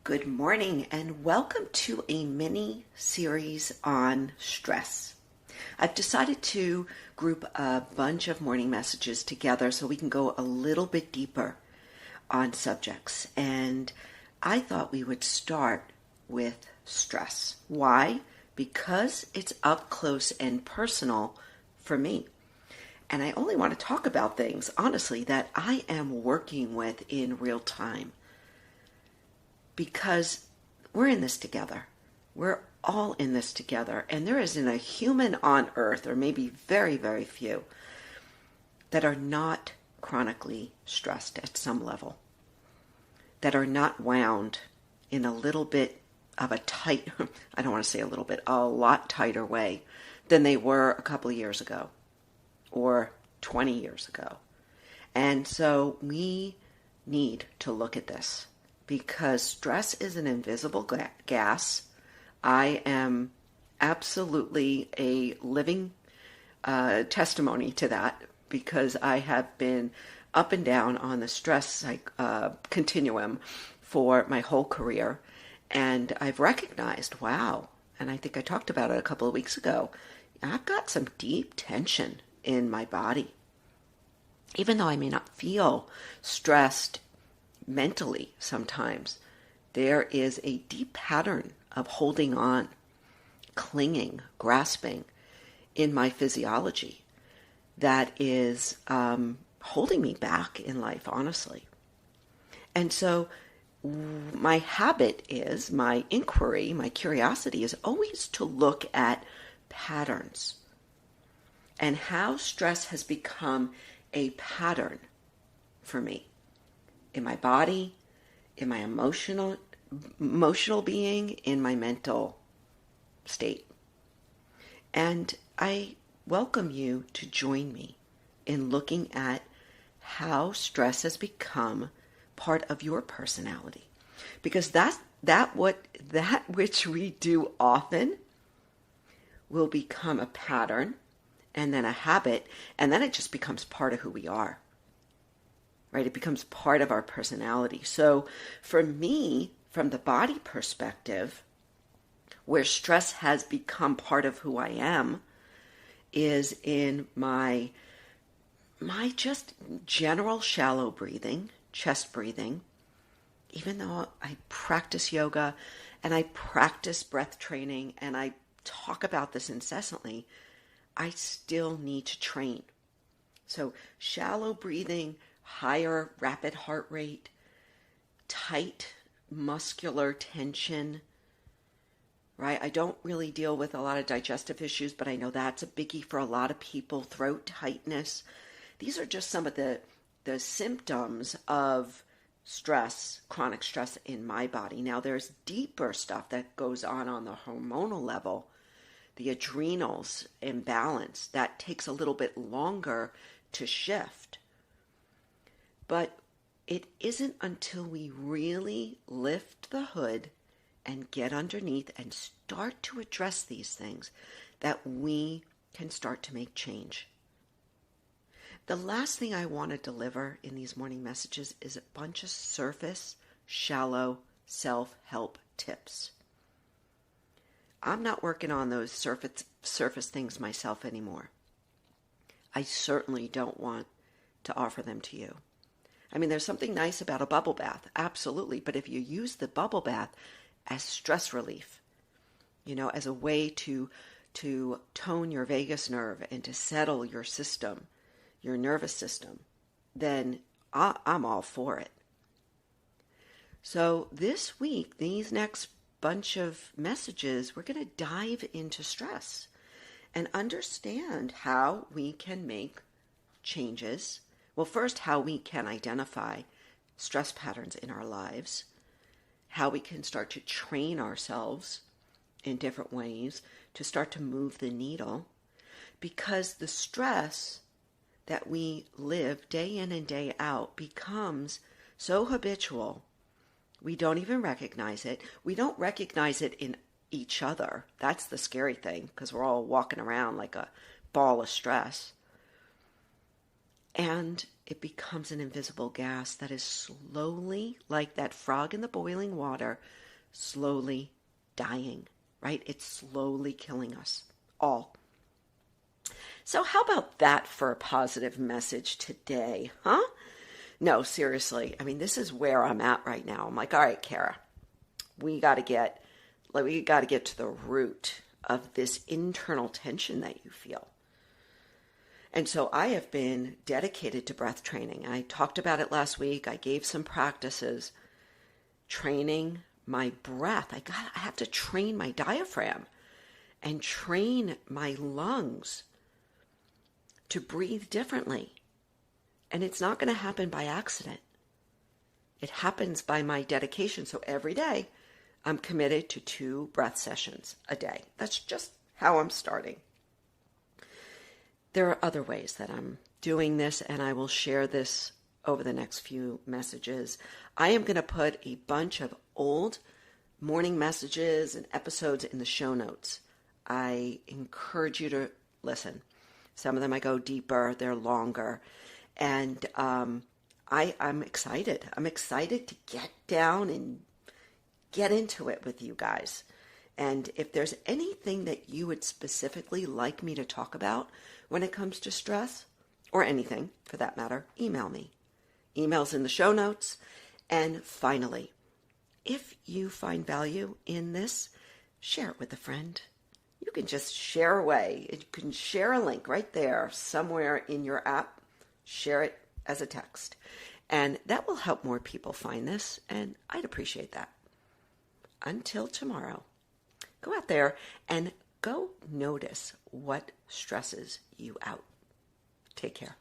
Good morning and welcome to a mini series on stress. I've decided to group a bunch of morning messages together so we can go a little bit deeper on subjects. And I thought we would start with stress. Why? Because it's up close and personal for me. And I only want to talk about things, honestly, that I am working with in real time. Because we're in this together. We're all in this together. And there isn't a human on earth, or maybe very, very few, that are not chronically stressed at some level, that are not wound in a little bit of a tight, I don't want to say a little bit, a lot tighter way than they were a couple of years ago or 20 years ago. And so we need to look at this. Because stress is an invisible gas. I am absolutely a living testimony to that because I have been up and down on the stress continuum for my whole career. And I've recognized, wow, and I think I talked about it a couple of weeks ago, I've got some deep tension in my body. Even though I may not feel stressed mentally sometimes, there is a deep pattern of holding on, clinging, grasping in my physiology that is holding me back in life, honestly. And so my habit is, my inquiry, my curiosity is always to look at patterns and how stress has become a pattern for me. In my body, in my emotional being, in my mental state. And I welcome you to join me in looking at how stress has become part of your personality. Because that which we do often will become a pattern and then a habit, and then it just becomes part of who we are. Right? It becomes part of our personality. So for me, from the body perspective, where stress has become part of who I am, is in my just general shallow breathing, chest breathing. Even though I practice yoga and I practice breath training and I talk about this incessantly, I still need to train. So shallow breathing, higher rapid heart rate, tight muscular tension, right? I don't really deal with a lot of digestive issues, but I know that's a biggie for a lot of people. Throat tightness. These are just some of the symptoms of stress, chronic stress in my body. Now there's deeper stuff that goes on the hormonal level, the adrenals imbalance, that takes a little bit longer to shift. But it isn't until we really lift the hood and get underneath and start to address these things that we can start to make change. The last thing I want to deliver in these morning messages is a bunch of surface, shallow self-help tips. I'm not working on those surface things myself anymore. I certainly don't want to offer them to you. I mean, there's something nice about a bubble bath, absolutely. But if you use the bubble bath as stress relief, as a way to tone your vagus nerve and to settle your system, your nervous system, then I'm all for it. So this week, these next bunch of messages, we're going to dive into stress and understand how we can make changes. Well, first, how we can identify stress patterns in our lives, how we can start to train ourselves in different ways to start to move the needle, because the stress that we live day in and day out becomes so habitual, we don't even recognize it. We don't recognize it in each other. That's the scary thing, because we're all walking around like a ball of stress. And it becomes an invisible gas that is slowly, like that frog in the boiling water, slowly dying, right? It's slowly killing us all. So how about that for a positive message today, huh? No, seriously. I mean, this is where I'm at right now. I'm like, all right, Cara, we got to get to the root of this internal tension that you feel. And so I have been dedicated to breath training. I talked about it last week. I gave some practices training my breath. I have to train my diaphragm and train my lungs to breathe differently. And it's not going to happen by accident. It happens by my dedication. So every day I'm committed to 2 breath sessions a day. That's just how I'm starting. There are other ways that I'm doing this, and I will share this over the next few messages. I am going to put a bunch of old morning messages and episodes in the show notes. I encourage you to listen. Some of them I go deeper, they're longer, and I'm excited. I'm excited to get down and get into it with you guys. And if there's anything that you would specifically like me to talk about when it comes to stress, or anything for that matter, email me. Email's in the show notes. And finally, if you find value in this, share it with a friend. You can just share away. You can share a link right there somewhere in your app. Share it as a text. And that will help more people find this, and I'd appreciate that. Until tomorrow, go out there and go notice what stresses you out. Take care.